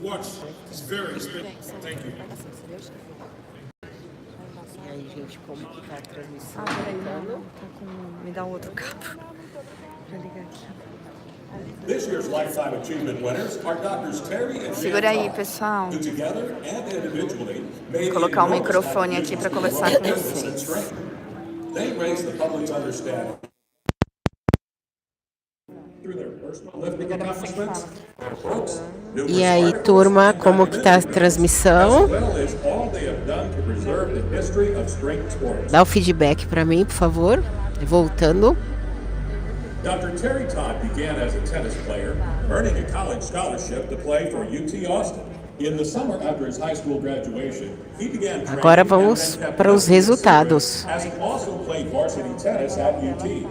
Watch. It's very expensive. Thank you. E aí, gente, como que tá a transmissão? Me dá outro cabo pra ligar aqui. This year's Lifetime Achievement winners are Drs. Terry and Segura aí, pessoal. who together and individually made Vou colocar o enormous microfone aqui para conversar com contributions and vocês. strength. They raised the public's understanding through their personal lifting accomplishments. E aí, turma, como que tá a transmissão? Dá o feedback para mim, por favor. Voltando. Dr. Terry Todd began as a tennis player, earning a college scholarship to play for UT Austin. In the summer after his high school graduation, he began training Agora vamos para os resultados. as he also played varsity tennis at UT.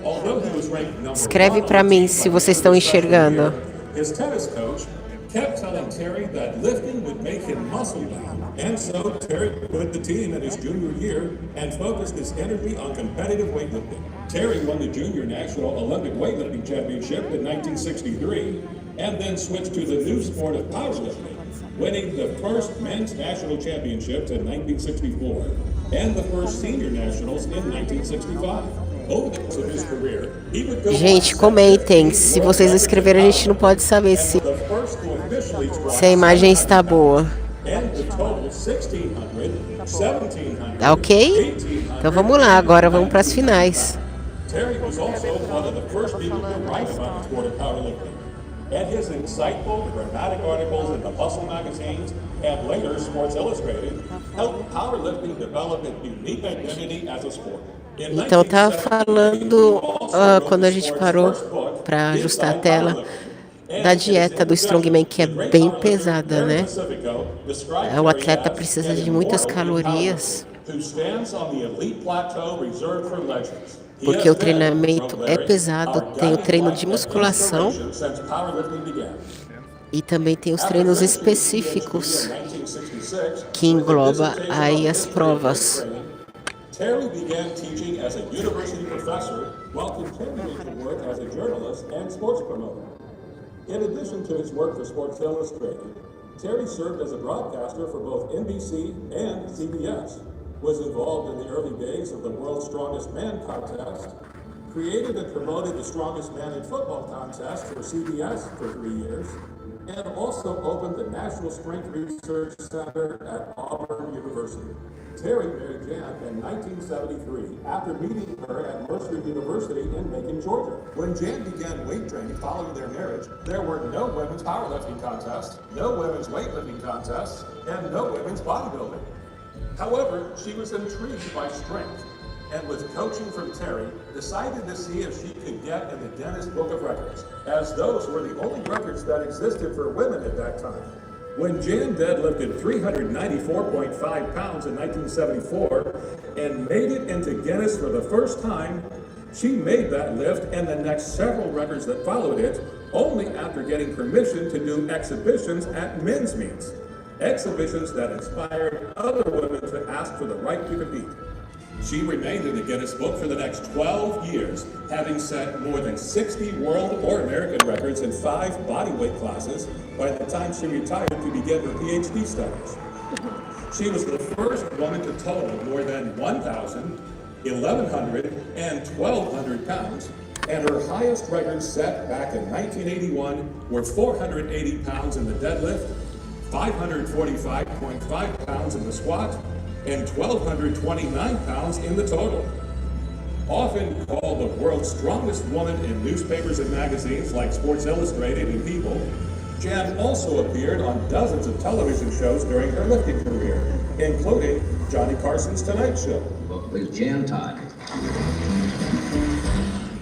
Although he was ranked number Escreve one para on mim the se team vocês by estão his freshman enxergando. year, his tennis coach kept telling Terry that lifting would make him muscle-bound, and so Terry quit the team in his junior year and focused his energy on competitive weightlifting. Terry won the Junior National Olympic Weightlifting Championship in 1963, and then switched to the new sport of powerlifting, winning the first men's national championships in 1964 and the first senior nationals in 1965. Over the course of his career, he would go Gente, comentem. Se vocês não escreveram, a gente não pode saber se a imagem está boa. Tá ok? Então vamos lá, agora vamos para as finais. Terry was also one of the first people to write about the sport of powerlifting, and his insightful, dramatic articles in the Muscle magazines and later Sports Illustrated helped powerlifting develop its unique identity as a sport. Então tá falando, quando a gente parou para ajustar a tela, da dieta do Strongman, que é bem pesada, né? O atleta precisa de muitas calorias, porque o treinamento é pesado. Tem o treino de musculação e também tem os treinos específicos que engloba aí as provas. Terry began teaching as a university professor while continuing to work as a journalist and sports promoter. In addition to his work for Sports Illustrated, Terry served as a broadcaster for both NBC and CBS, was involved in the early days of the World's Strongest Man contest, created and promoted the Strongest Man in Football contest for CBS for 3 years, and also opened the National Strength Research Center at Auburn University. Terry married Jan in 1973 after meeting her at Mercer University in Macon, Georgia. When Jan began weight training following their marriage, there were no women's powerlifting contests, no women's weightlifting contests, and no women's bodybuilding. However, she was intrigued by strength, and with coaching from Terry, decided to see if she could get in the Guinness Book of Records, as those were the only records that existed for women at that time. When Jan deadlifted 394.5 pounds in 1974 and made it into Guinness for the first time, she made that lift and the next several records that followed it only after getting permission to do exhibitions at men's meets. Exhibitions that inspired other women to ask for the right to compete. She remained in the Guinness Book for the next 12 years, having set more than 60 world or American records in 5 bodyweight classes by the time she retired to begin her PhD studies. She was the first woman to total more than 1,000, 1,100, and 1,200 pounds, and her highest records set back in 1981 were 480 pounds in the deadlift, 545.5 pounds in the squat, and 1,229 pounds in the total. Often called the world's strongest woman in newspapers and magazines like Sports Illustrated and VIVO, Jan also appeared on dozens of television shows during her lifting career, including Johnny Carson's Tonight Show. With Jan Todd.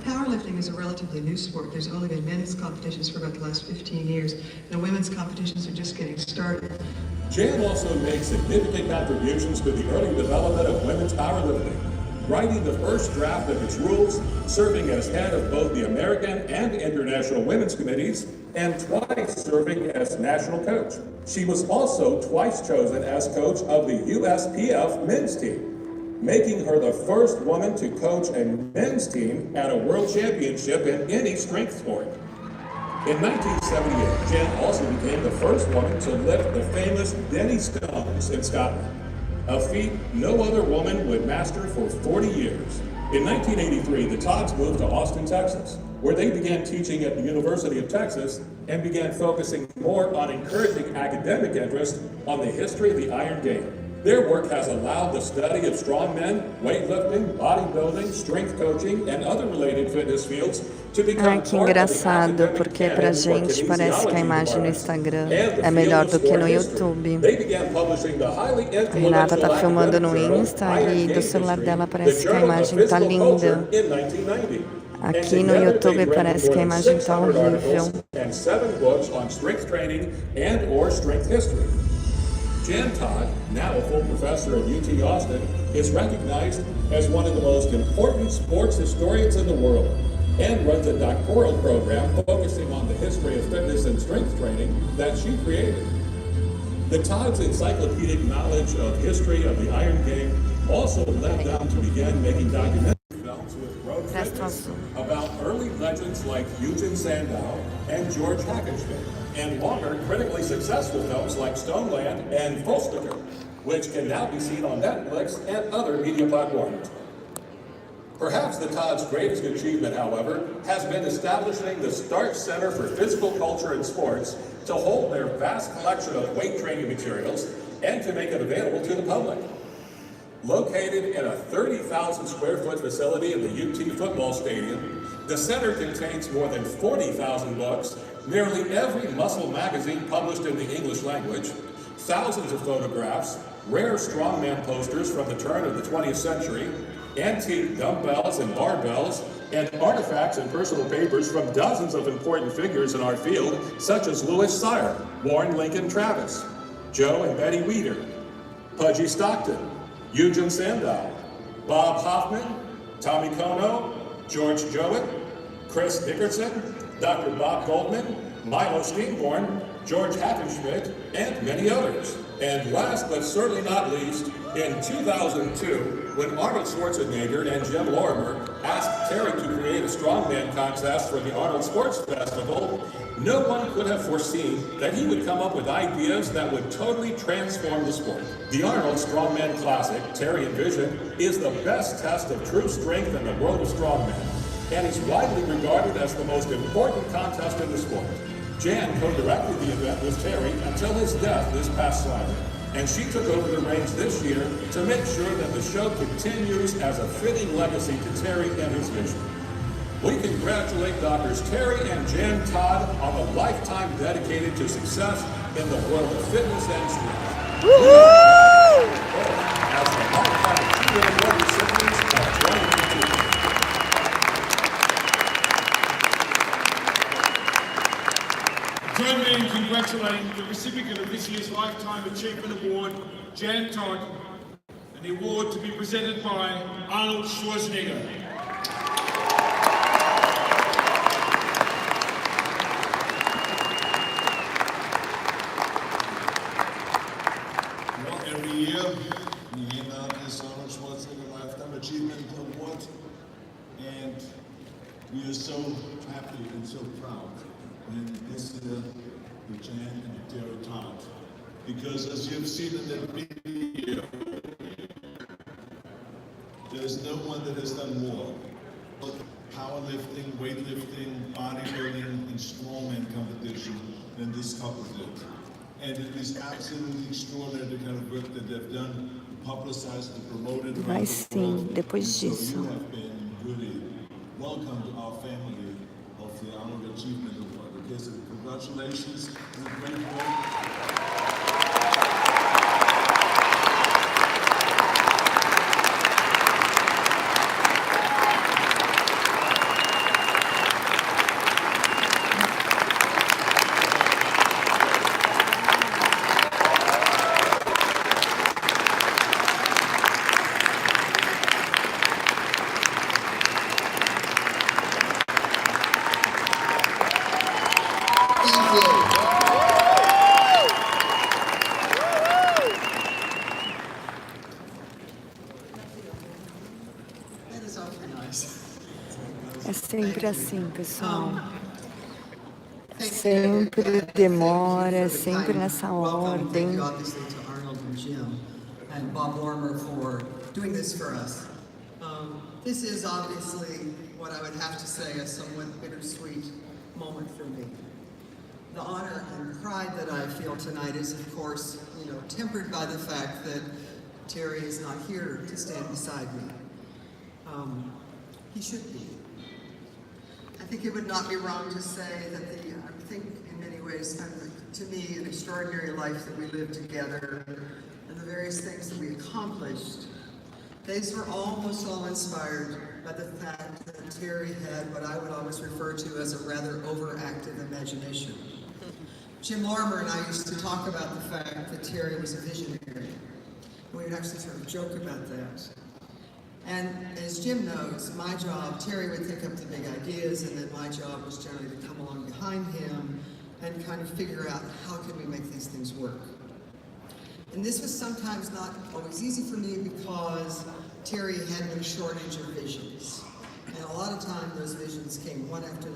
Powerlifting is a relatively new sport. There's only been men's competitions for about the last 15 years, and the women's competitions are just getting started. Jan also made significant contributions to the early development of women's powerlifting, writing the first draft of its rules, serving as head of both the American and International Women's Committees, and twice serving as national coach. She was also twice chosen as coach of the USPF men's team, making her the first woman to coach a men's team at a world championship in any strength sport. In 1978, Jan also became the first woman to lift the famous Denny stones in Scotland, a feat no other woman would master for 40 years. In 1983, the Todds moved to Austin, Texas, where they began teaching at the University of Texas and began focusing more on encouraging academic interest on the history of the iron game. Their work has allowed the study of strongmen, weightlifting, bodybuilding, strength coaching, and other related fitness fields to become Ai, que engraçado, porque pra gente parece que a imagem no Instagram é melhor do que no YouTube. A Renata tá filmando no Insta e do celular dela parece que a imagem tá linda. Aqui no YouTube parece que a imagem tá horrível. Jan Todd, now a full professor at UT Austin, is recognized as one of the most important sports historians in the world and runs a doctoral program focusing on the history of fitness and strength training that she created. The Todd's encyclopedic knowledge of history of the iron game also led them to begin making documentary films with road fitness about early legends like Eugen Sandow and George Hackenschmidt, and longer, critically successful films like Stoneland and Volsticker, which can now be seen on Netflix and other media platforms. Perhaps the Todd's greatest achievement, however, has been establishing the Starch Center for Physical Culture and Sports to hold their vast collection of weight training materials and to make it available to the public. Located in a 30,000 square foot facility in the UT football stadium, the center contains more than 40,000 books, nearly every muscle magazine published in the English language, thousands of photographs, rare strongman posters from the turn of the 20th century, antique dumbbells and barbells, and artifacts and personal papers from dozens of important figures in our field, such as Louis Cyr, Warren Lincoln Travis, Joe and Betty Weeder, Pudgy Stockton, Eugen Sandow, Bob Hoffman, Tommy Kono, George Jowett, Chris Dickerson, Dr. Bob Goldman, Milo Steenborn, George Hackenschmidt, and many others. And last but certainly not least, in 2002, when Arnold Schwarzenegger and Jim Lorimer asked Terry to create a strongman contest for the Arnold Sports Festival, no one could have foreseen that he would come up with ideas that would totally transform the sport. The Arnold Strongman Classic, Terry envisioned, is the best test of true strength in the world of strongman, and is widely regarded as the most important contest in the sport. Jan co-directed the event with Terry until his death this past summer, and she took over the reins this year to make sure that the show continues as a fitting legacy to Terry and his vision. We congratulate Drs. Terry and Jan Todd on a lifetime dedicated to success in the world of fitness and strength. Woo-hoo! As the lifetime achievement award recipients of 2022. Join me in congratulating the recipient of this year's Lifetime Achievement Award, Jan Todd, and the award to be presented by Arnold Schwarzenegger. Well, every year we hand out this Arnold Schwarzenegger Lifetime Achievement Award, and we are so happy and so proud. And this year, with Jan and Terry Todd, because as you've seen in that video, there's no one that has done more. Powerlifting, weightlifting, bodybuilding, and strongman competition than this couple did. And it is absolutely extraordinary the kind of work that they've done, publicized and promoted around Vai the sim, world. depois So disso. you have been really welcome to our family of the Arnold Achievement Award. Okay, so congratulations and great work. É sempre assim, pessoal. sempre demora, sempre nessa Welcome, thank ordem. you obviously to Arnold and Jim and Bob Lormer for doing this for us. This is obviously what I would have to say a somewhat bittersweet moment for me. The honor and pride that I feel tonight is, of course, tempered by the fact that Terry is not here to stand beside me. He should be. I think it would not be wrong to say that I think in many ways, to me, an extraordinary life that we lived together and the various things that we accomplished, these were almost all inspired by the fact that Terry had what I would always refer to as a rather overactive imagination. Jim Lorimer and I used to talk about the fact that Terry was a visionary. We would actually sort of joke about that. And as Jim knows, my job, Terry would think up the big ideas, and then my job was generally to come along behind him and kind of figure out how can we make these things work. And this was sometimes not always easy for me because Terry had no shortage of visions. And a lot of time those visions came one after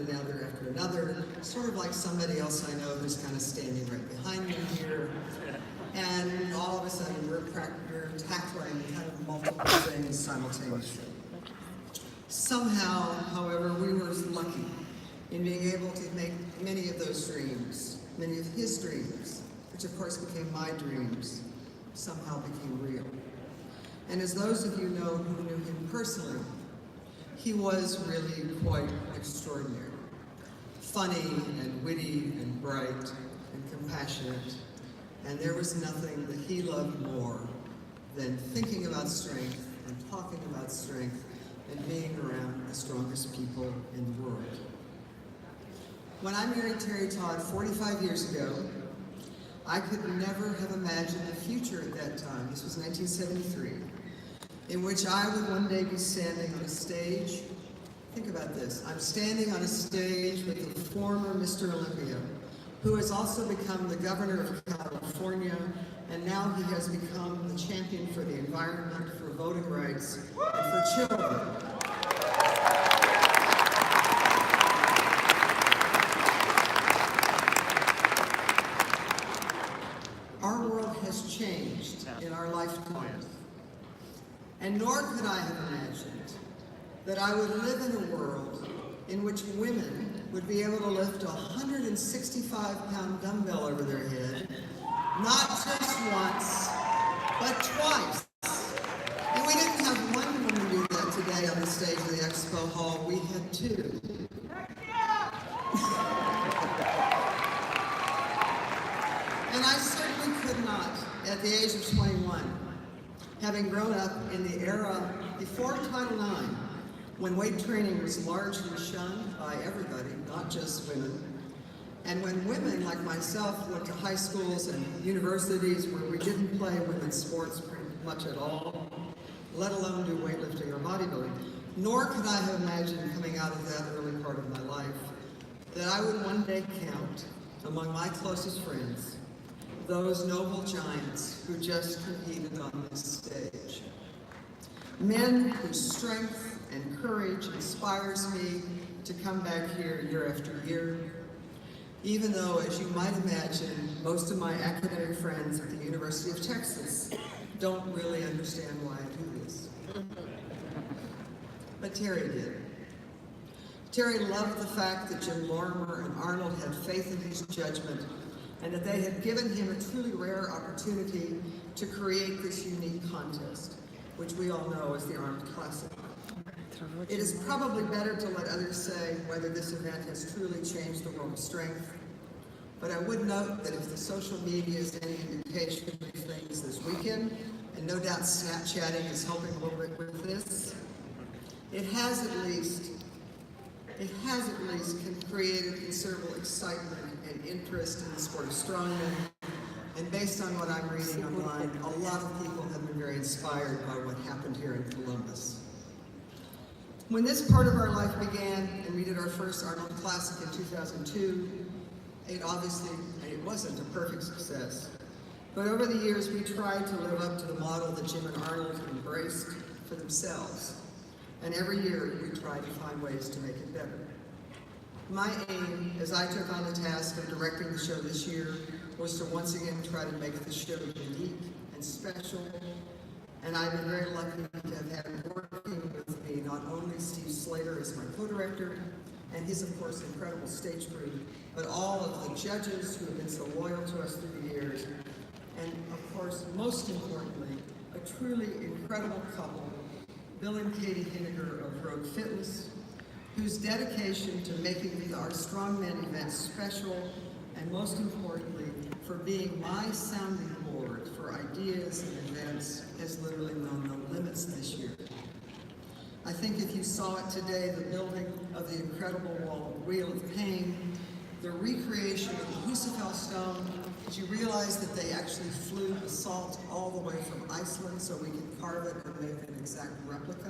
another, sort of like somebody else I know who's kind of standing right behind me here. And all of a sudden we're tackling kind of multiple things simultaneously. Somehow, however, we were lucky in being able to make many of those dreams, many of his dreams, which of course became my dreams, somehow became real. And as those of you know who knew him personally, he was really quite extraordinary. Funny and witty and bright and compassionate. And there was nothing that he loved more than thinking about strength and talking about strength and being around the strongest people in the world. When I married Terry Todd 45 years ago, I could never have imagined a future at that time, this was 1973, in which I would one day be standing on a stage. Think about this, I'm standing on a stage with the former Mr. Olympia, who has also become the governor of California, and now he has become the champion for the environment, for voting rights, and for children. Our world has changed in our lifetimes, and nor could I have imagined that I would live in a world in which women would be able to lift a 165-pound dumbbell over their head, not just once, but twice. And we didn't have one woman do that today on the stage of the expo hall, we had two. And I certainly could not, at the age of 21, having grown up in the era before Title IX, when weight training was largely shunned by everybody, not just women, and when women like myself went to high schools and universities where we didn't play women's sports pretty much at all, let alone do weightlifting or bodybuilding, nor could I have imagined coming out of that early part of my life that I would one day count among my closest friends those noble giants who just competed on this stage. Men whose strength and courage inspires me to come back here year after year, even though, as you might imagine, most of my academic friends at the University of Texas don't really understand why I do this. But Terry did. Terry loved the fact that Jim Lorimer and Arnold had faith in his judgment and that they had given him a truly rare opportunity to create this unique contest, which we all know as the Arnold Classic. It is probably better to let others say whether this event has truly changed the world of strength, but I would note that if the social media is any indication of things this weekend, and no doubt Snapchatting is helping a little bit with this, it has at least created considerable excitement and interest in the sport of strongman, and based on what I'm reading online, a lot of people have been very inspired by what happened here in Columbus. When this part of our life began and we did our first Arnold Classic in 2002, it wasn't a perfect success. But over the years, we tried to live up to the model that Jim and Arnold embraced for themselves. And every year, we tried to find ways to make it better. My aim, as I took on the task of directing the show this year, was to once again try to make the show unique and special. And I've been very lucky to have had working with me not only Steve Slater as my co-director, and his, of course, incredible stage crew, but all of the judges who have been so loyal to us through the years. And, of course, most importantly, a truly incredible couple, Bill and Katie Hinniger of Rogue Fitness, whose dedication to making our Strongman event special, and most importantly, for being my sounding board for ideas and events, has literally known no limits this year. I think if you saw it today, the building of the incredible Wheel of Pain, the recreation of the Husafell stone, did you realize that they actually flew basalt all the way from Iceland so we could carve it and make an exact replica?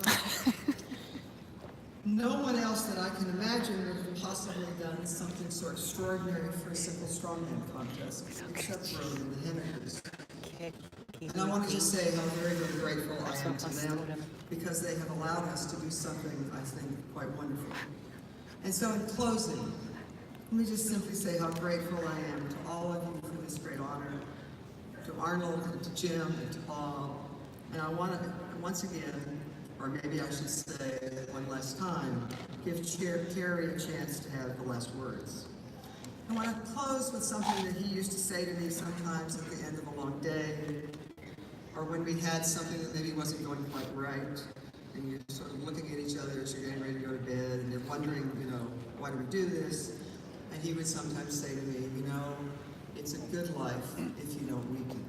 No one else that I can imagine would have possibly done something so extraordinary for a simple strongman contest, except for the Hinnigers. And I want to just say how very, very grateful I am to them, because they have allowed us to do something, I think, quite wonderful. And so in closing, let me just simply say how grateful I am to all of you for this great honor, to Arnold and to Jim and to Bob. And I want to, once again, or maybe I should say one last time, give Terry a chance to have the last words. I want to close with something that he used to say to me sometimes at the end of a long day, or when we had something that maybe wasn't going quite right, and you're sort of looking at each other as you're getting ready to go to bed, and you're wondering, why do we do this? And he would sometimes say to me, it's a good life if you don't weaken.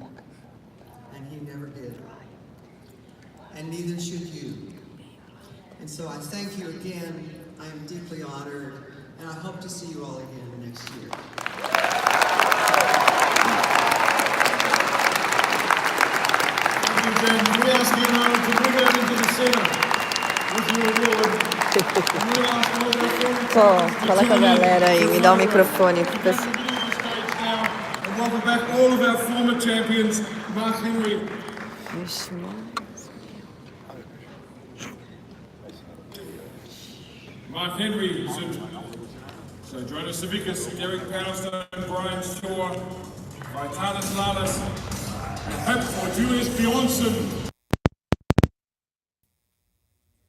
And he never did. And neither should you. And so I thank you again. I am deeply honored, and I hope to see you all again next year. Thank you, Ben. We ask you now to bring that into the center with your award. Fala com a galera aí, me dá o microfone pro pessoal. And welcome back all of our former champions, Mark Henry. Mark Henry, so Jonas Savickas, Derek Poundstone, Brian Shaw, Vitalis Lalas, and hope for Julius Bjornsson.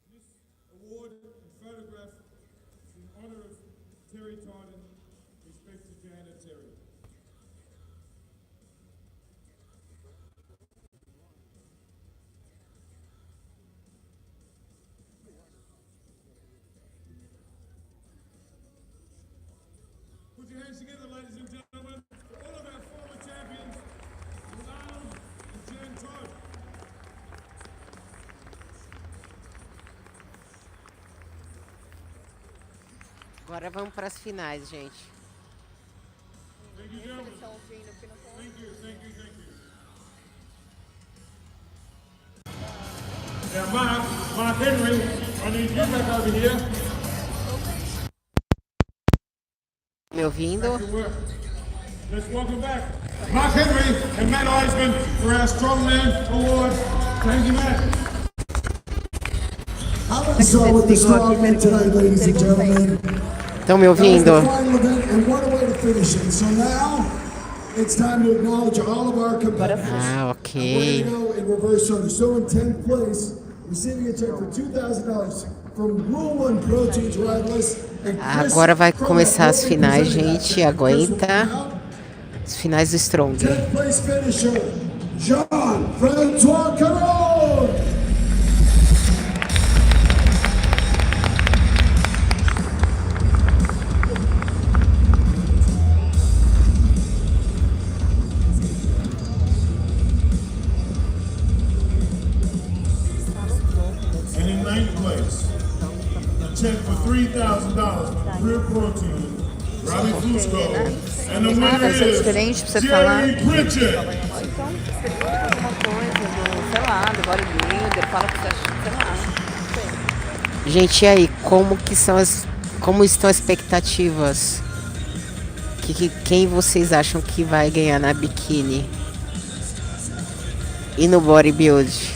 This award and photograph in honor of Terry Titan, respect to Jan and Terry. Put your hands together, ladies and gentlemen, for all of our former champions, Arnold and Jan Todd. Agora vamos para as finais, gente. Thank you, gentlemen. Thank you, thank you, thank you. Now, Mark Henry, I need you back over here. Me ouvindo? Let's welcome back Mark Henry and Matt Eisman for our Strongman Award. Thank you, Matt. So with the Strongman tonight, ladies and gentlemen. Estão me ouvindo? That was the final event, and what a way to finish it. So now it's time to acknowledge all of our competitors. Ah, And ok. we're going to go in reverse order. So in 10th place, receiving a check for $2,000 from Rule 1 Proteins Rivalist. Agora vai começar as finais, gente. Aguenta. As finais do Strong. 10th place finisher, Jean-François Caron. And in 9th place, a check for $3,000 Real Protein, Robbie Fusco, and the winner Isso é is diferente pra você falar. Jerry Pritchett. Então, escreva alguma coisa do, sei lá, do bodybuilder, fala o que você acha, sei lá. Não sei. Gente, e aí, como estão as expectativas? Quem vocês acham que vai ganhar na biquíni? E no bodybuild?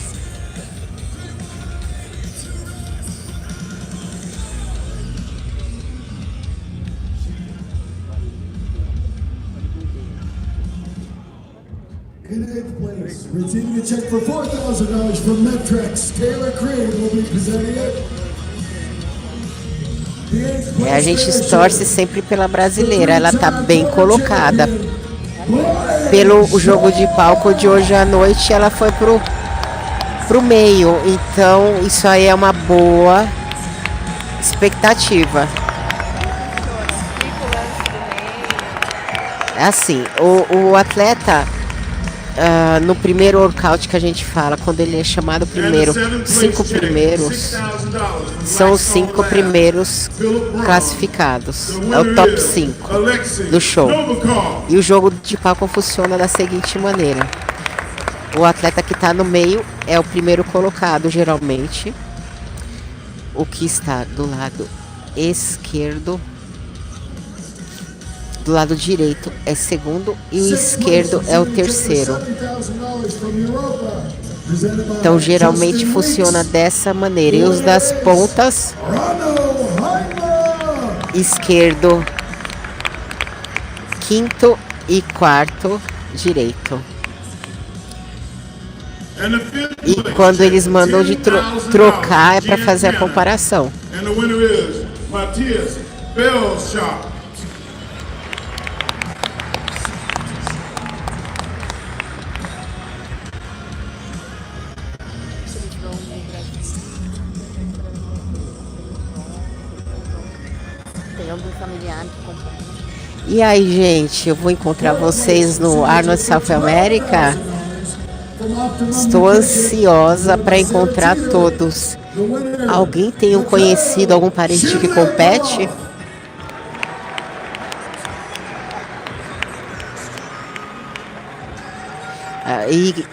In 8th place, receiving a check for $4,000 from Medtrex, Taylor Craig will be presenting it. A gente torce sempre pela brasileira, ela tá bem colocada. Pelo o jogo de palco de hoje à noite, ela foi pro meio, então isso aí é uma boa expectativa. É assim, o atleta no primeiro workout que a gente fala, quando ele é chamado primeiro, 5 primeiros são os 5 primeiros classificados. É o top 5 do show. E o jogo de palco funciona da seguinte maneira: o atleta que está no meio é o primeiro colocado, geralmente. O que está do lado esquerdo, do lado direito é segundo e o esquerdo é o terceiro. Então geralmente funciona dessa maneira. E os das pontas, esquerdo, quinto e quarto, direito. E quando eles mandam de trocar é para fazer a comparação. E aí, gente, eu vou encontrar vocês no Arnold South America. Estou ansiosa para encontrar todos. Alguém tem um conhecido, algum parente que compete?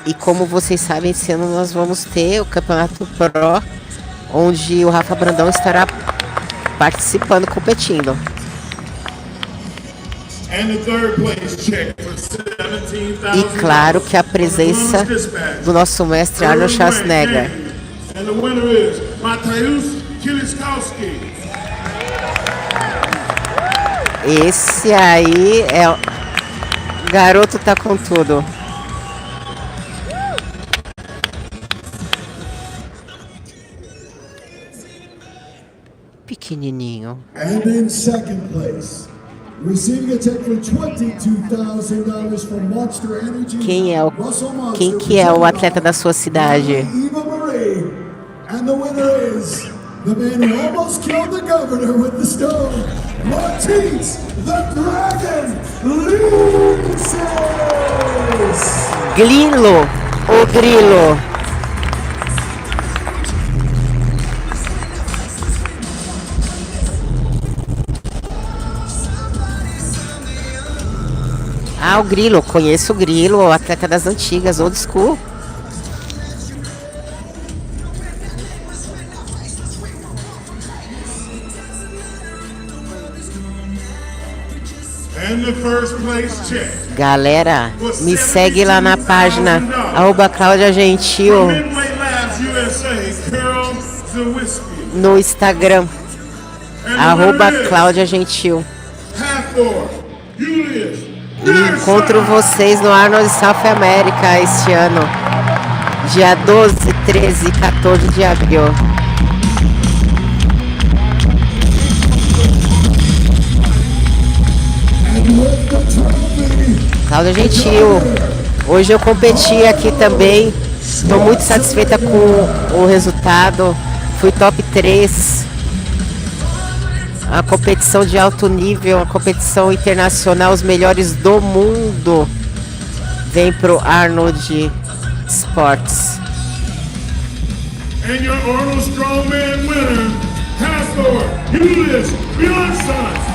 E como vocês sabem, esse ano nós vamos ter o Campeonato Pro, onde o Rafa Brandão estará participando, competindo. E claro que a presença do nosso mestre Arnold Schwarzenegger. Esse aí é o garoto, tá com tudo. Pequenininho. And in second place, receiving a check for $22,000 from Monster Energy. Quem que é o atleta da sua cidade? And the winner is the man who almost killed the governor with the stone, Martins, the Dragon, Linces. Grilo, o grilo. Ah, o Grilo, conheço o Grilo, o atleta das antigas, old school. Galera, me segue lá na página @CláudiaGentil no Instagram, @CláudiaGentil. E encontro vocês no Arnold South America este ano, dia 12, 13 e 14 de abril. Cláudia Gentil, hoje eu competi aqui também, estou muito satisfeita com o resultado, fui top 3. A competição de alto nível, a competição internacional, os melhores do mundo vem pro Arnold Sports. And your Arnold Strongman winner, Pastor Julius Bjornsson.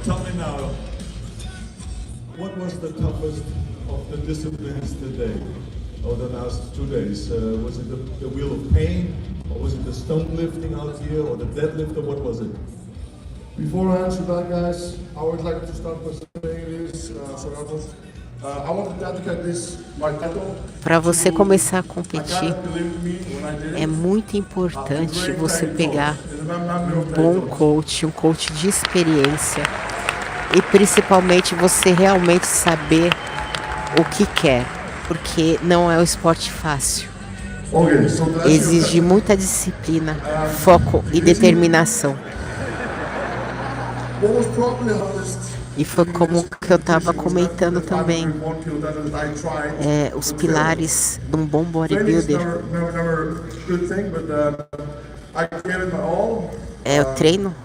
Tell me now, what was the toughest of the disciplines today, or the last 2 days? Was it the wheel of pain, or was it the stone lifting out here, or the deadlift, or what was it? Before I answer that, guys, I would like to start by saying this, Sorato. I want to dedicate this my title. Para você começar a competir, é muito importante você pegar um bom coach, um coach de experiência e principalmente você realmente saber o que quer, porque não é um esporte fácil. Exige muita disciplina, foco e determinação. E foi como que eu estava comentando também, os pilares de um bom bodybuilder. É o treino,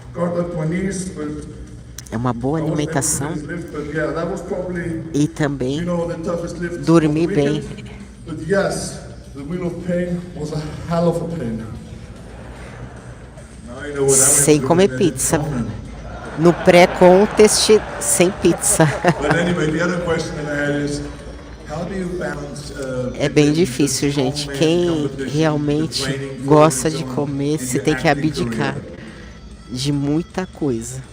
é uma boa alimentação e também dormir bem. Sem comer pizza. No pré-contest, sem pizza. É bem difícil, gente. Quem realmente gosta de comer, se tem que abdicar de muita coisa.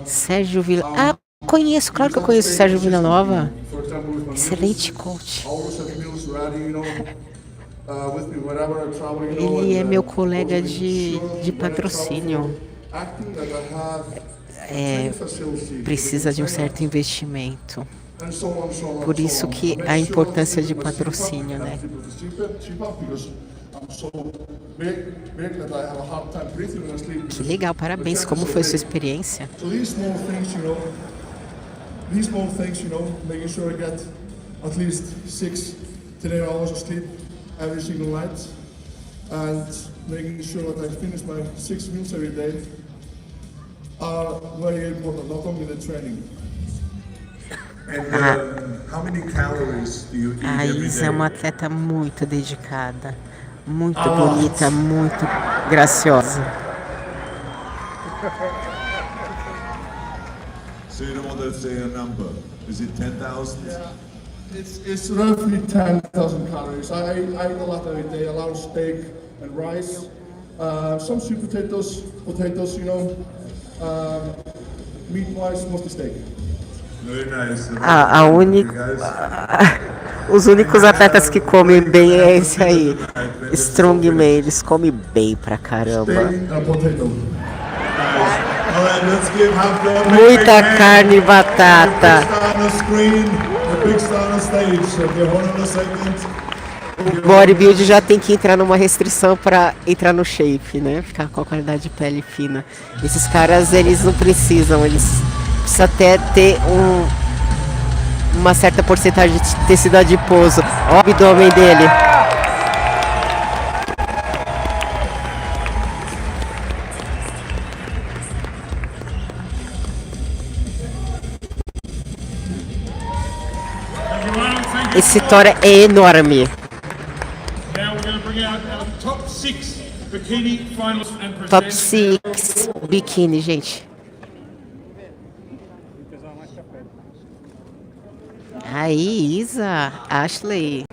Sérgio Vila. Ah, conheço, claro que eu conheço o Sérgio Villanova. Excelente coach. Ele é meu colega de patrocínio. Precisa de um certo investimento. Por isso que a importância de patrocínio, né? Que legal, parabéns. Como foi sua experiência? These small things, making sure I get at least 6 to 8 hours of sleep every single night, and making sure that I finish my 6 meals every day are very important, not only the training. And how many calories do you eat A every Isa day? é uma atleta muito dedicada, muito bonita, muito graciosa. So you don't want to say a number. Is it 10,000? Yeah, it's roughly 10,000 calories. I eat a lot every day. A lot of steak and rice, some sweet potatoes, meat-wise, mostly steak. Very nice. Os únicos atletas que comem bem é esse aí. Strongman, eles comem bem pra caramba. Steak and potato. Muita carne e batata. O bodybuilding já tem que entrar numa restrição para entrar no shape, né? Ficar com a qualidade de pele fina. Esses caras, eles não precisam, eles precisam até ter uma certa porcentagem de tecido adiposo. Ó o abdômen dele. Esse tora é enorme. Top 6 biquíni, gente. Aí, Isa, Ashley.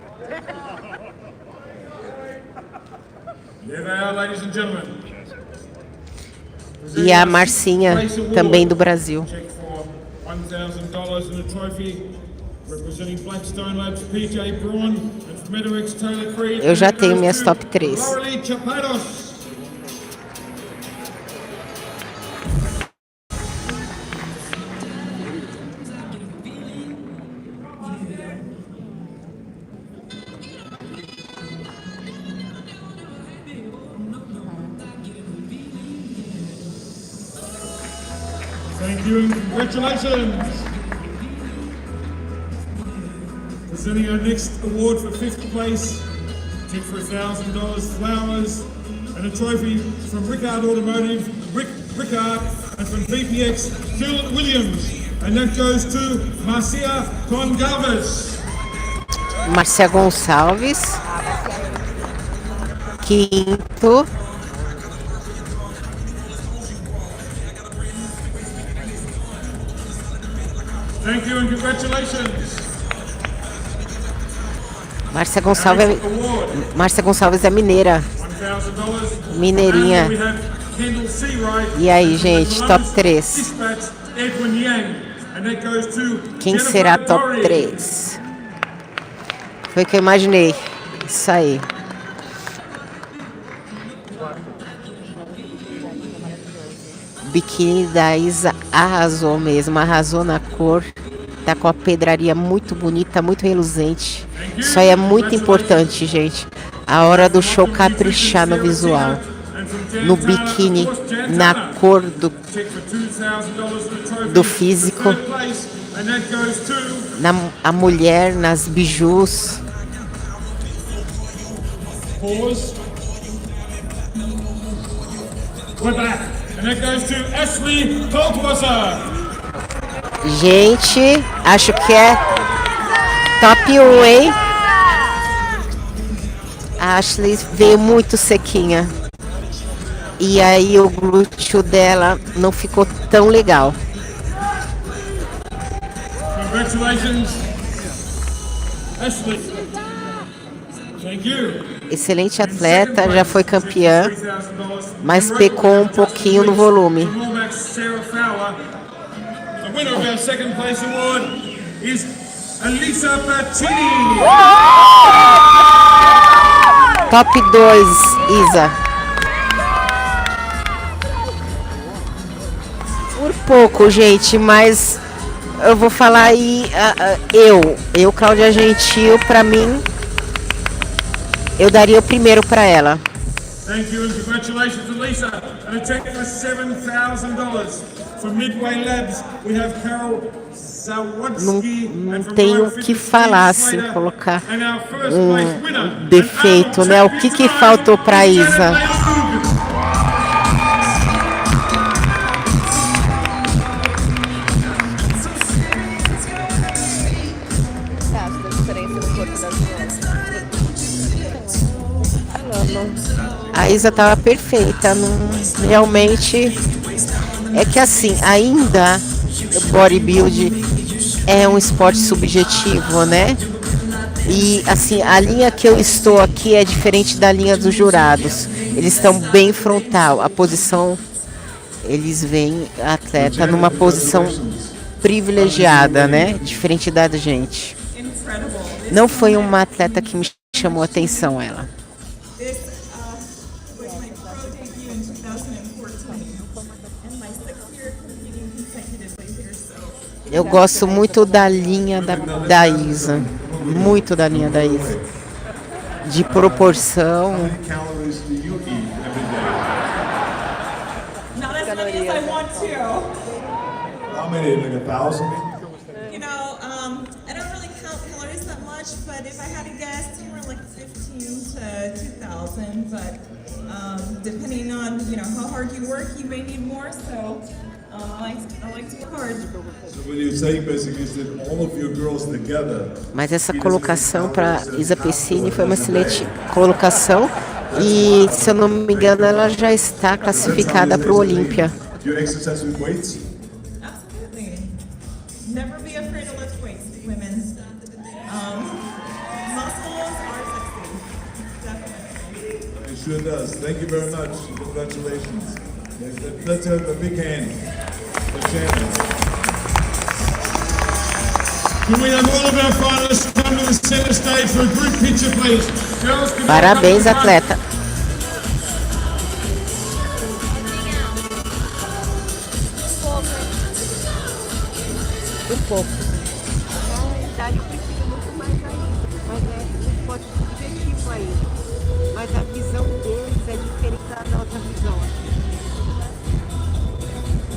E a Marcinha, também do Brasil. Eu já tenho minhas top 3. Thank you and congratulations. Presenting our next award for 5th place, check for $1,000, flowers, and a trophy from Rickard Automotive, Rickard, and from VPX, Phil Williams. And that goes to Marcia Gonçalves. Marcia Gonçalves. Quinto. Thank you and congratulations. Márcia Gonçalves é mineira. Mineirinha. E aí, gente, top 3. Quem será top 3? Foi o que eu imaginei. Isso aí. O biquíni da Isa arrasou mesmo. Arrasou na cor. Tá com a pedraria muito bonita, muito reluzente. Isso aí é muito importante, gente. A hora do show caprichar no visual. No biquíni, na cor do físico. A mulher, nas bijus. Gente, acho que é top 1, hein? A Ashley veio muito sequinha. E aí o glúteo dela não ficou tão legal. Congratulations, Ashley. Thank you. Excelente atleta, já foi campeã, mas pecou um pouquinho no volume. The winner of our second place award is Elisa Bertini. Top 2, Isa. Por pouco, gente, mas eu vou falar aí, eu, Cláudia Gentil, pra mim, eu daria o primeiro pra ela. Thank you and congratulations, Elisa. And a check for $7,000 for Midway Labs. We have Carol Zawodzki. Não tenho o que falar, assim, colocar um defeito, né? O que faltou pra Isa? A Isa tava perfeita, realmente é que assim, ainda o bodybuilding é um esporte subjetivo, né? E assim, a linha que eu estou aqui é diferente da linha dos jurados. Eles estão bem frontal, a posição, eles veem a atleta numa posição privilegiada, né? Diferente da gente. Não foi uma atleta que me chamou a atenção, ela. Eu gosto muito da linha da Isa. Muito da linha da Isa. De proporção. Not as many as I want to. How many? Like 1,000? You know, I don't really count calories that much, but if I had to guess, somewhere like 15 to 2,000. But depending on, you know, how hard you work, you may need more. So I like to work hard. So what you're saying basically is that all of your girls together. Mas essa colocação para Isa Pessini foi uma excelente colocação. E, se eu não me engano, ela já está classificada para o Olímpia. Do you exercise with weights? Absolutely. Never be afraid to lift weights, women. Muscles are sexy. Definitely. It sure does. Thank you very much. Congratulations. Let's have a big hand. The champions. Can we have all of our finalists come to the center stage for a group picture, please? Girls, can you Parabéns, come to the front? atleta. Um pouco. Na realidade, eu prefiro muito mais aí. Mas é um esporte subjetivo aí. Mas a visão deles é diferente da nossa visão.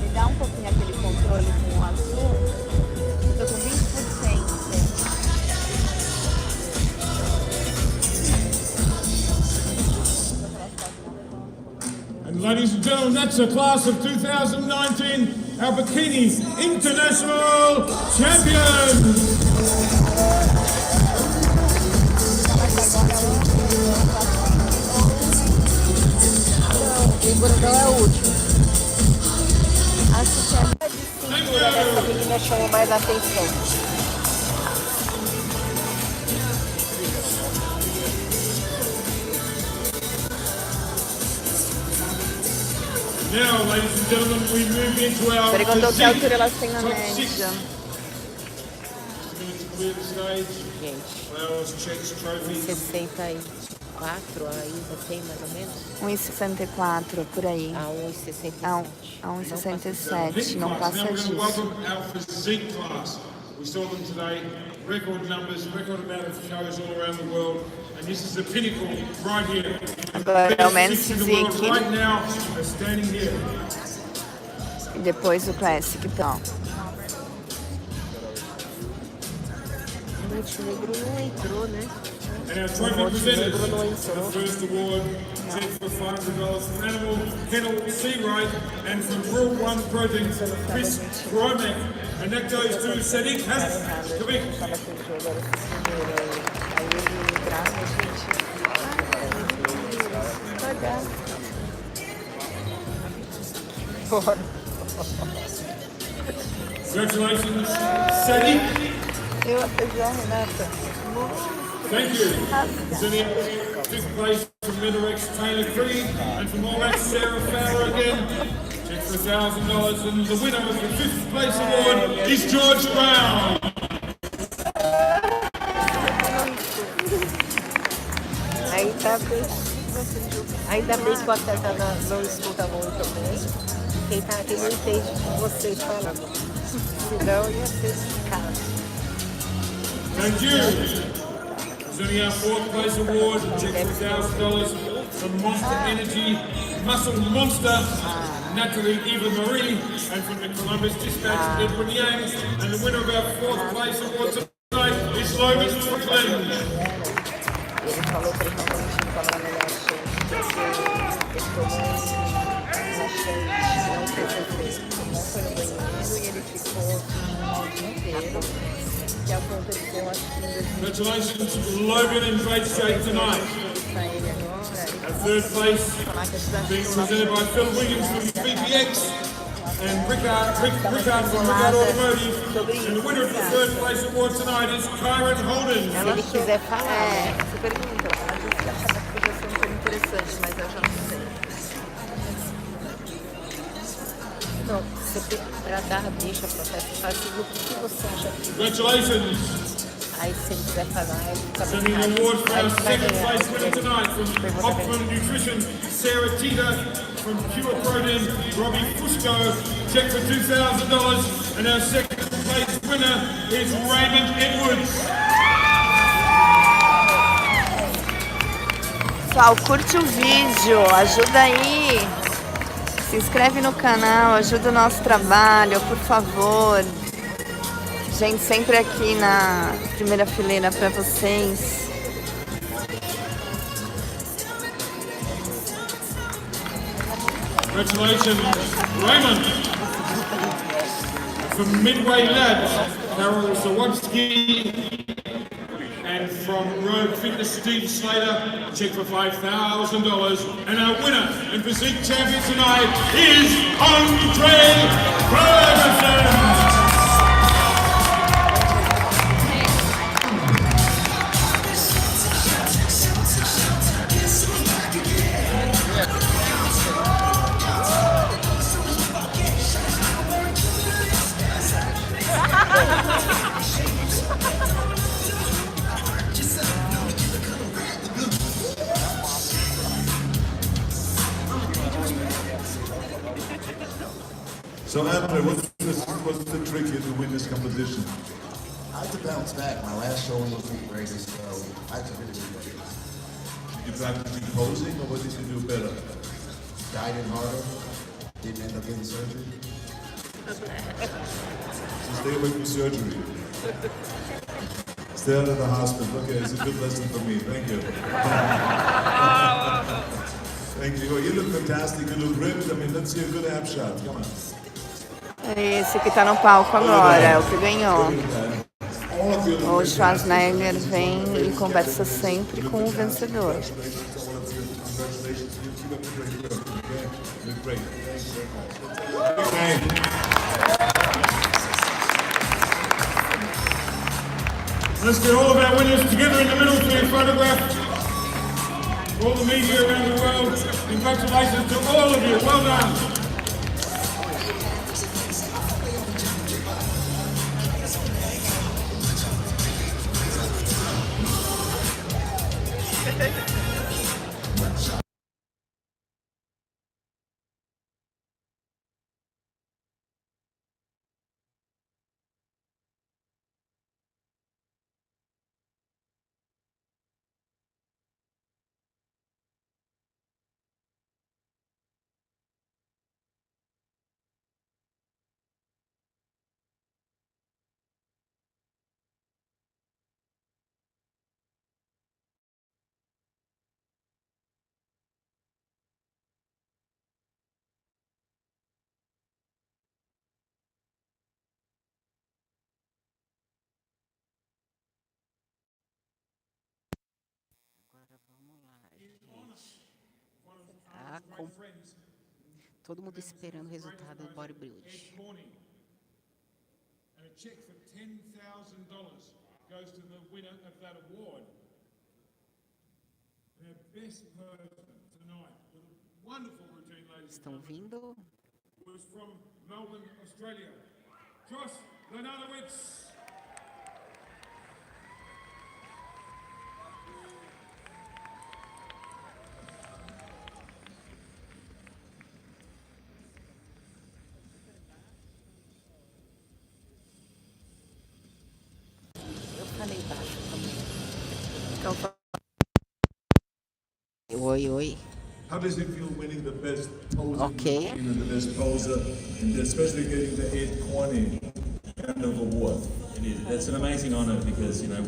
Me dá um pouquinho aquele controle com o azul. Estou com 20%. And ladies and gentlemen, that's the class of 2019, our Bikini International Champions. O Brandão é o último. Acho que a cintura dessa menina chamou mais atenção. Now, ladies and gentlemen, we move into our Perguntou que physique altura elas têm na top six. média. Just a minute to clear the stage. Gente, Flowers, checks, trophies. 64 a Isa tem mais ou menos? 1,64 por aí. A 1,67. A 1,67, não passa Now we're going to disso. welcome our physique class. We saw them today, record numbers, record amount of shows all around the world, and this is the pinnacle right here. Agora é o men's Six in the world physique right now are standing here. e depois o classic. Então, O Montenegro não entrou, né? And our trophy presenters, the first award, check for $500 from Animal Kennel Sea Right, and from World One Protein, Chris Gromek, and that goes to Sadiq Hassan. Come in. tava com o jogo, era o primeiro. Aí ele grava, gente. Devagar. Bora. Congratulations, Sadiq. Eu apesar, Renata. Thank you. Sitting fifth place from Minerex Taylor Creed, and from All That Sarah Fowler again. Check for $1,000, and the winner of the fifth place award is George Brown. Ainda bem que o atleta não escuta muito bem. Quem tá aqui não entende vocês falando. Senão ia ser caso. Thank you. Presenting our fourth place award, check for $1,000 from Monster Energy, Muscle Monster, Natalie Eva Marie, and from the Columbus Dispatch, Edwin Yang, and the winner of our fourth place award tonight is Logan Strickland. Ele falou que ele realmente estava na melhor chance, porque ele tomou uma chance, não fez efeito. Não foi no banheiro e ele ficou o dia inteiro. Que aconteceu, acho que em 2020. Congratulations, Logan in great shape tonight. Our third place being presented by Phil Williams from BPX and Rickard from Rickard Automotive. And the winner of the third place award tonight is Kyron Holden. Se ele quiser falar, Você perguntou, ela disse que achava que podia ser um pouco interessante, mas eu já não sei. não, você para dar deixa para o faz o que você acha que. Congratulations. Aí se ele quiser falar, ele fica Sending an award for our second place winner tonight from Optimum Nutrition, Sarah Tita, from Pure Protein, Robbie Fusco, check for $2,000, and our second place winner is Raymond Edwards. Pessoal, curte o vídeo, ajuda aí. Se inscreve no canal, ajuda o nosso trabalho, por favor. Gente, sempre aqui na primeira fileira para vocês. Congratulations, Raymond. From Midway Labs, Carol Zawadzki. And from Rogue Fitness, Steve Slater, check for $5,000. And our winner and physique champion tonight is Andre Ferguson. So Andre, what's the trick here to win this competition? I had to bounce back. My last show wasn't the greatest, so I had to really do better. Did you practice posing, or what did you do better? Dieting harder, didn't end up getting surgery. So stay away from surgery. Stay out of the hospital. Okay, it's a good lesson for me. Thank you. Thank you. Oh, you look fantastic. You look ripped. I mean, let's see a good ab shot. Come on. É esse que tá no palco agora, é o que ganhou. O Schwarzenegger vem e conversa sempre com o vencedor. Let's get all of our winners together in the middle for your photograph. All the media around the world, congratulations to all of you. Well done. Todo mundo esperando o resultado do bodybuilding. And a check for $10,000 goes to the winner of that award. Their best person tonight with a wonderful routine, ladies and Estão gentlemen, vindo. was from Melbourne, Australia. Josh Lenarowitz. Eu falei baixo também. Então, oi, oi. How does it feel winning the best posing Okay. routine and the best poser, and especially getting the 8 corny kind of award? It is. It's an amazing honor because, you know,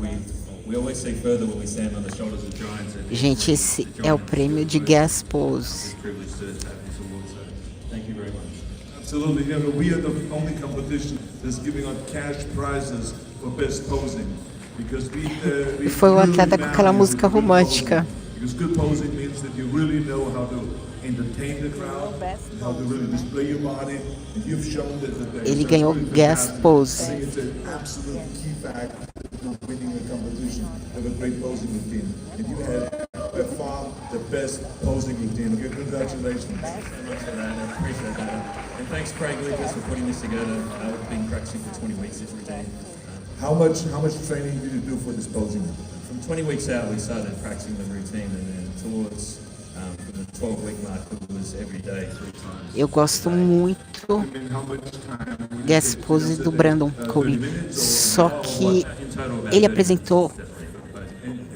we always see further when we stand on the shoulders of giants. Gente, esse é o prêmio de Gas Pose. It's a privilege to have this award, so thank you very much. Absolutely. You know, we are the only competition that's giving out cash prizes for best posing. Because we Foi o atleta com aquela música romântica. Because good posing means that you really know how to entertain the crowd, how to really display your body, and you've shown that Ele ganhou Gas Pose. I think it's an absolute key factor to winning a competition with a great posing routine. And you had by far the best posing routine. Okay, congratulations. Thanks so much for that. I appreciate that. And thanks, Craig Lucas, for putting this together. I've been practicing for 20 weeks this routine. How much training did you do for this posing? From 20 weeks out, we started practicing the routine, and then towards the 12-week mark, it was every day, 3 times. Eu gosto muito Gas Pose do Brandon Cody. Só que ele apresentou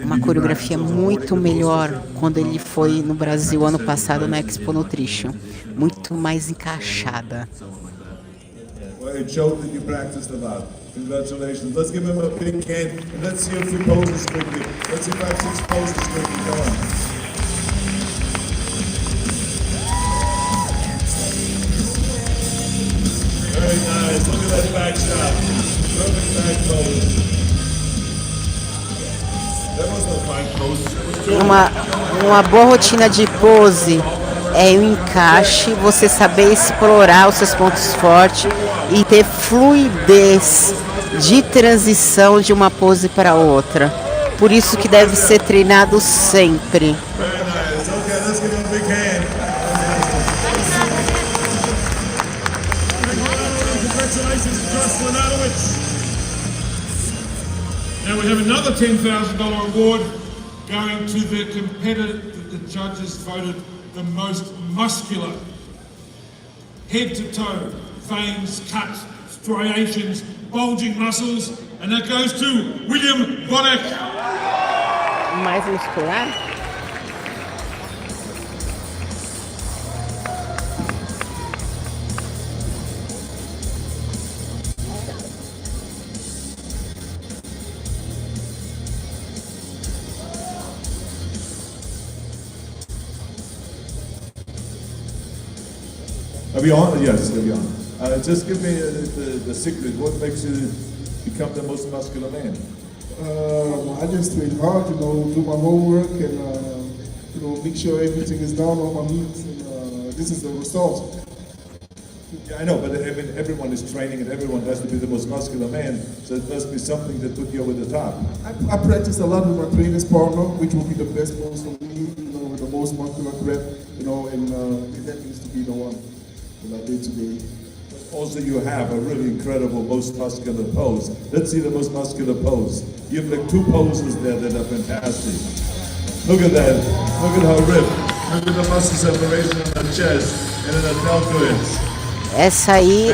uma coreografia muito melhor quando ele foi no Brasil ano passado na Expo Nutrition. Muito mais encaixada. Well, it showed that you practiced a lot. Congratulations. Let's give him a big hand and let's see a few poses quickly. Let's see 5, 6 poses quickly. Come on. Very nice. Look at that back shot. Perfect back pose. That was a fine pose. Uma boa rotina de pose é o encaixe, você saber explorar os seus pontos fortes e ter fluidez de transição de uma pose para outra. Por isso que deve ser treinado sempre. Very nice. Okay, let's give him a big hand. Congratulations, Josh Lenarowitz. Now we have another $10,000 award going to the competitor that the judges voted the most muscular. Head to toe, veins, cuts, striations, bulging muscles, and that goes to William Bonnick. Mais muscular? Are we on? Yes, are we on? Just give me the secret. What makes you become the most muscular man? I just train hard, do my homework and, make sure everything is down on my meat. And this is the result. Yeah, I know, but I mean, everyone is training and everyone has to be the most muscular man, so it must be something that put you over the top. I practice a lot with my trainer's partner, which will be the best pose for me, with the most muscular grip, and that needs to be the one that I did today. Also, you have a really incredible most muscular pose. Let's see the most muscular pose. You have like 2 poses there that are fantastic. Look at that. Look at her rib. Look at the muscle separation on the chest and in the deltoids. Essa aí,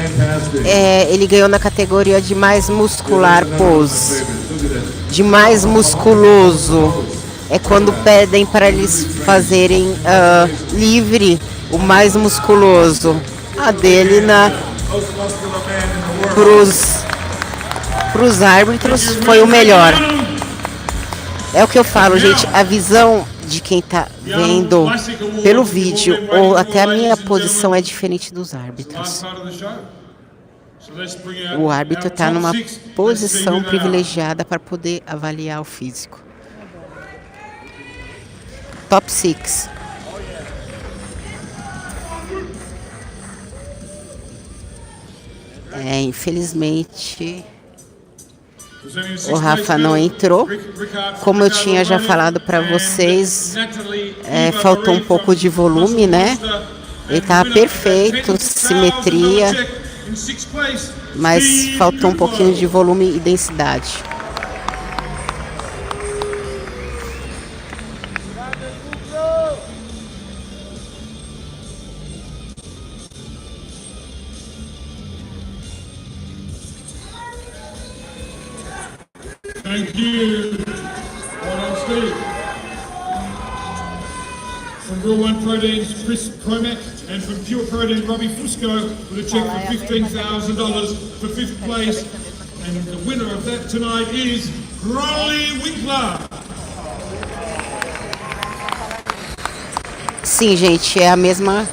ele ganhou na categoria de mais muscular pose. De mais musculoso. É quando pedem para eles fazerem livre o mais musculoso. A dele pros árbitros foi o melhor. É o que eu falo, gente. A visão de quem tá vendo pelo vídeo ou até a minha posição é diferente dos árbitros. O árbitro está numa posição privilegiada para poder avaliar o físico. Top 6. Infelizmente, o Rafa não entrou. Como eu tinha já falado para vocês, faltou um pouco de volume, né? Ele estava perfeito, simetria, mas faltou um pouquinho de volume e densidade. Thank you. Well done, Steve. From Real One Proteins, Chris Comac, and from Pure Protein, Robbie Fusco, with a check for $15,000 for 5th place. And the winner of that tonight is Crowley Winkler. Sim, gente, é a mesma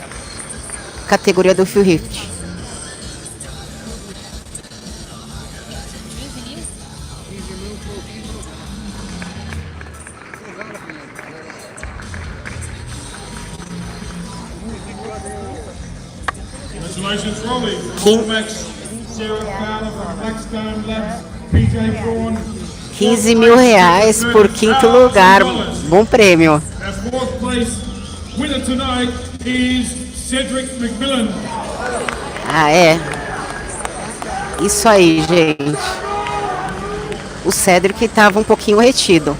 categoria do Phil Rift. Congratulations, Rolly. Max, Sarah Fowler from Blackstone Labs, PJ Braun. R$15.000 por 5º lugar. Bom prêmio. Our 4th place winner tonight is Cedric McMillan. Isso aí, gente. O Cedric estava um pouquinho retido.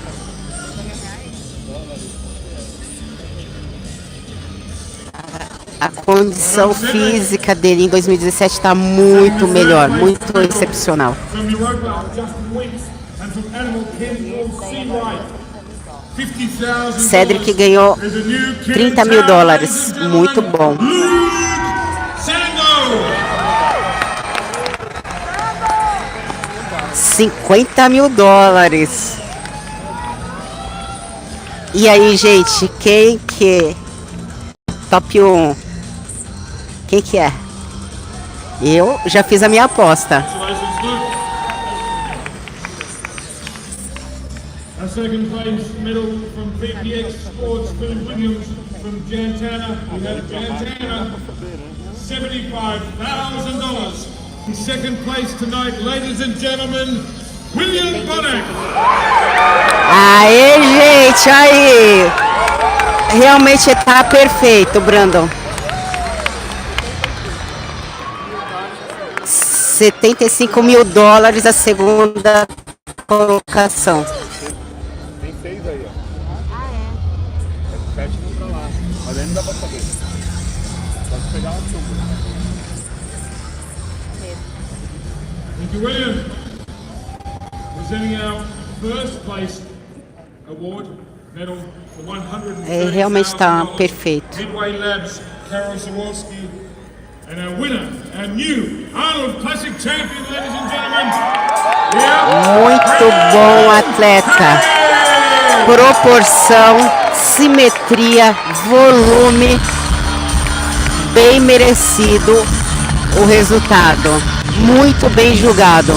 A condição física dele em 2017 está muito melhor, muito excepcional. Cedric ganhou $30.000, muito bom. $50.000. E aí, gente, quem que top 1? Quem que é? Eu já fiz a minha aposta. Our second place medal from VPX Sports, Phil Williams from Jantana. We have Jantana, $75,000. In second place tonight, ladies and gentlemen, William Bonnet. Aê, gente, aí. Realmente tá perfeito, Brandon. $75.000 a segunda colocação. Tem 6 aí, ó. É 7 pra lá. Mas aí não dá pra saber. Pode pegar uma sombra. Thank you, William. Presenting our first place award medal for $130,000. Realmente está perfeito. Midway Labs, Carol Sawalski. And our winner, our new Arnold Classic champion, ladies and gentlemen. Muito bom atleta. Proporção, simetria, volume. Bem merecido o resultado. Muito bem julgado.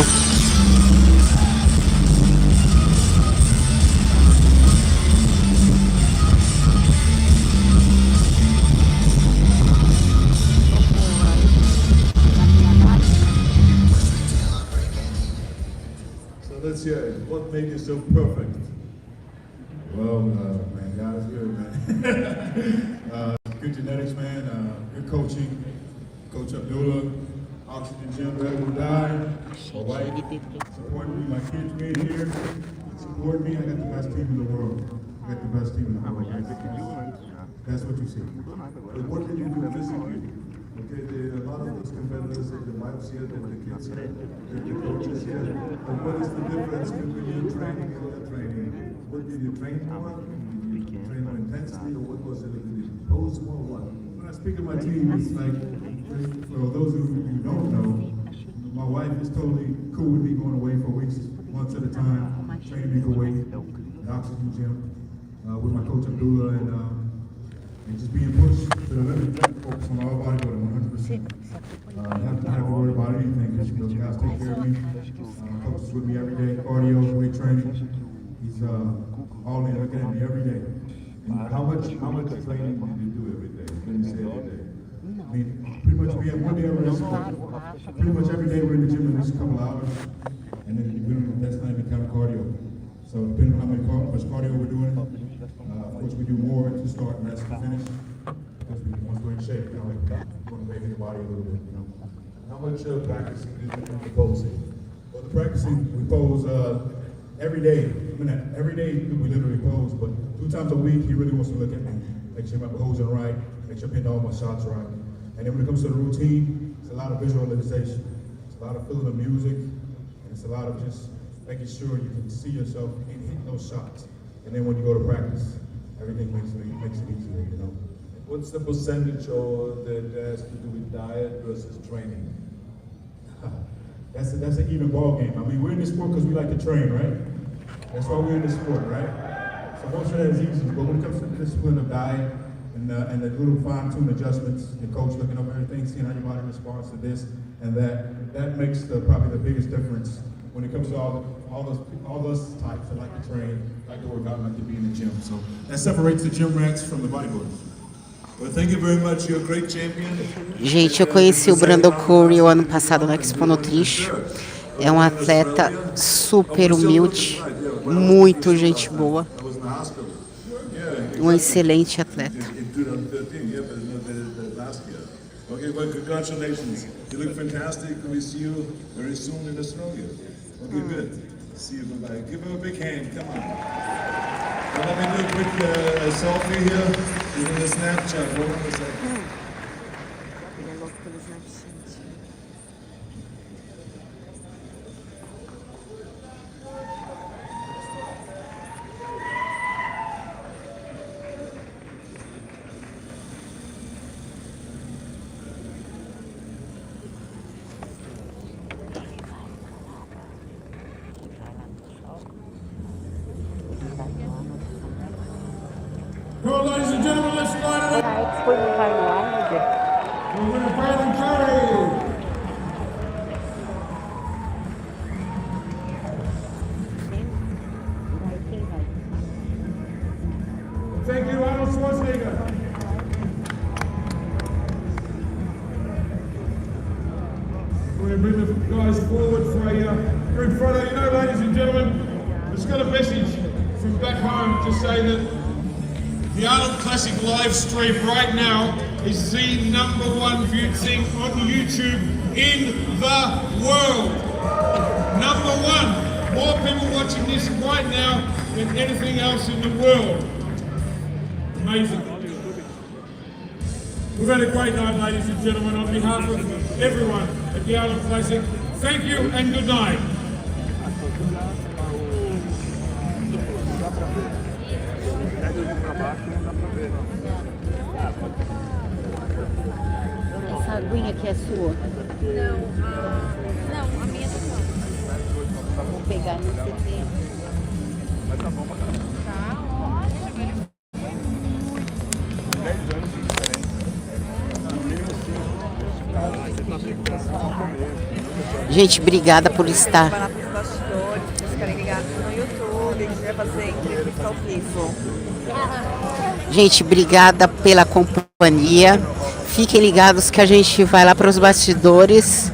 Let's hear it. What made you so perfect? Well, man, God is good, man. Good genetics, man. Good coaching. Coach Abdullah, Oxygen Gym, Red Will Die. My wife support me. My kids made here. Support me. I got the best team in the world. I got the best team in the world. That's what you see. But what did you do physically? Okay, a lot of those competitors, the wives here, the kids here, the coaches here. But what is the difference between your training and their training? What did you train more? Did you train more intensely, or what was it? Did you pose more, or what? When I speak of my team, it's like, for those of you who don't know, my wife is totally cool with me going away for weeks, months at a time, training me for weight, the Oxygen Gym, with my coach Abdullah, and just being pushed to the limit, focus on all bodybuilding 100%. Not to have to worry about anything, because those guys take care of me. Coach is with me every day, cardio, weight training. He's all in, looking at me every day. And how much training do you do every day? Can you say every day? I mean, pretty much be at one day every sport. Pretty much every day we're in the gym at least a couple hours, and then that's not even count cardio. So depending on how much cardio we're doing, of course we do more to start and less to finish, because we want to go in shape, you know, like want to make the body a little bit, you know. How much practicing do you do the posing? Well, the practicing, we pose every day. I mean, every day we literally pose, but 2 times a week he really wants to look at me, make sure my posing right, make sure I'm hitting all my shots right. And then when it comes to the routine, it's a lot of visualization. It's a lot of feeling the music, and it's a lot of just making sure you can see yourself and hit those shots. And then when you go to practice, everything makes it easier, you know. What's the percentage or that has to do with diet versus training? That's an even ball game. I mean, we're in this sport because we like to train, right? That's why we're in this sport, right? So most of that is easy. But when it comes to the discipline of diet and the little fine-tuned adjustments, the coach looking over everything, seeing how your body responds to this and that makes probably the biggest difference when it comes to all those types that like to train, like to work out, like to be in the gym. So that separates the gym rats from the bodybuilders. Well, thank you very much. You're a great champion. Gente, eu conheci o Brandon Curtiu ano passado na Expo Nutrition. É um atleta super humilde, muito gente boa. Um excelente atleta. Okay, well, congratulations. You look fantastic. We see you very soon in Australia. Okay, good. See you. Bye-bye. Give him a big hand. Come on. Well, let me do a quick selfie here. Give him a Snapchat. Hold on a second. Well, ladies and gentlemen, let's line it up. We're going to Brandon Curry. Thank you, Arnold Schwarzenegger. We're going to bring the guys forward for a group photo. You know, ladies and gentlemen, it's got a message from back home to say that the Arnold Classic live stream right now is the #1 viewed thing on YouTube in the world. #1. More people watching this right now than anything else in the world. Amazing. We've had a great night, ladies and gentlemen. On behalf of everyone at the Arnold Classic, thank you and good night. Essa aguinha aqui é sua? Não, a minha tá só. Vou pegar no CT. Mas tá bom pra caramba. Tá ótimo. 10 anos de diferença. No mínimo 5. Gente, obrigada por estar. Para os bastidores, vocês ficarem ligados no YouTube, quiser fazer entrevista ao vivo. Gente, obrigada pela companhia. Fiquem ligados que a gente vai lá para os bastidores